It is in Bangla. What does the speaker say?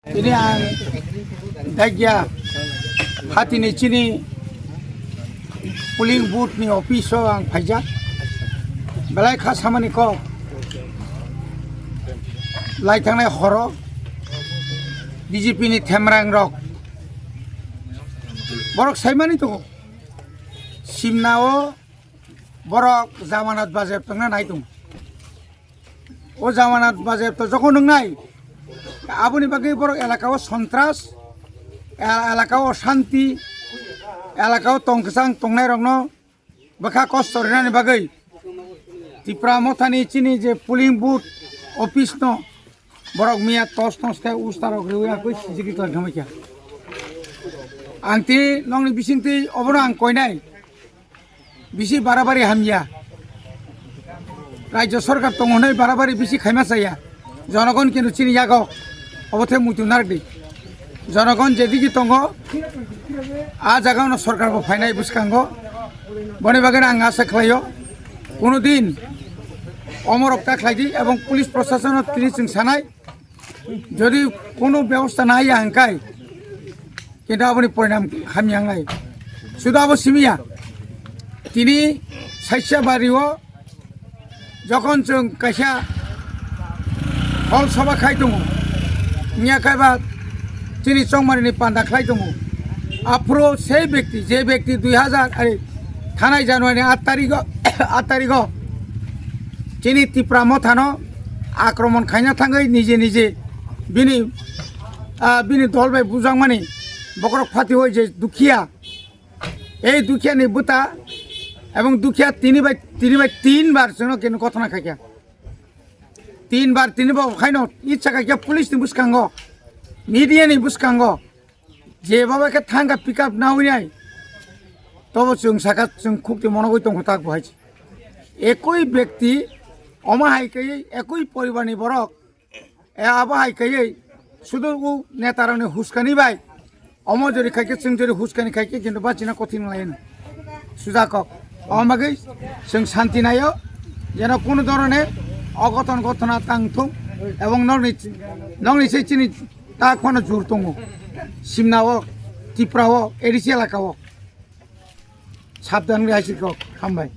Ini ang dagya hati ni chini polling booth ni opiso ang phaja balai kha samani ko lai thangnai horo BJP ni themrang rok borok saimani to simnao borok zamanat bazeb tangna nai tung o zamanat bazeb to jokon nang nai aboni bagai borok elakao সন্ত্রাস elakao শান্তি elakao tongkasang tongnai rokno bakha kosto rinani bagai tipra mothani chini je polling booth office no borok mia tos te ustarok rewa koi sijigi klan khamaikia angti nongni bisingti oboro ang koinai bisi barabari hamya রাজ্য সরকার তংহनै বারাবারি বেশি খাইমা চাইয়া জনগণ কিন্তু চিনি যাগো অবথে মুতু নারদি জনগণ যেদিকে তঙ্গ আ জায়গানো সরকার ফাইনাই বুসকাঙ্গ বনে বাগান আং আশা খাইও কোনোদিন অমরক্তা খাইদি এবং পুলিশ প্রশাসন তিনি চিং সানাই যদি কোনো ব্যবস্থা নাই আংকাই কিন্তু আপনি পরিণাম হামিয়াংলাই শুধু আবো সিমিয়া তিনি সাইসা বাড়িও যখন जों কাইসা হল সভা খাই দङ নিয়া খাইবা তিনি চংমারিনি পান্ডা খাই দङ আফ্রো সেই ব্যক্তি যে ব্যক্তি 2000 থানায় জানুয়ারি 8 তারিখ তিনি ত্রিপুরা মথানো আক্রমণ খাইনা থাঙ্গै নিজে নিজে বিনি দলবাই বুজাংমানি বকরক ফাতি হই যে দুখিয়া এই দুখিয়ানি বুতা এবং দুখিয়া তিনি বাই 3 বার জন্য কেন ঘটনা খাইয়া 3 বার খাইন ইচ্ছা খাইয়া পুলিশ নি বুসকাঙ্গ মিডিয়া নি বুসকাঙ্গ যে বাবাকে থাঙ্গা পিক আপ না হইনাই তবে जों খুবটি মনগৈ দং হতাক বহাইছি একই ব্যক্তি অমাহাইকাই একই পরিবারনি বরক আবাহাইকাই শুধু নেতারানি হুস্কানি বাই অমজরি খাইকে जों জরি হুস্কানি খাইকে কিন্তু বাচিনা কঠিন লাইন সুজাকক আমাকে जों শান্তি নাইও যেন কোনো ধরনের অঘটন ঘটনা তাংথুম এবং নংনি সেই চিনি তা কোনো জোর দङ সিমনাও ত্রিপুরাও এডিসি এলাকাও সাবধান রাইছিক হামবাই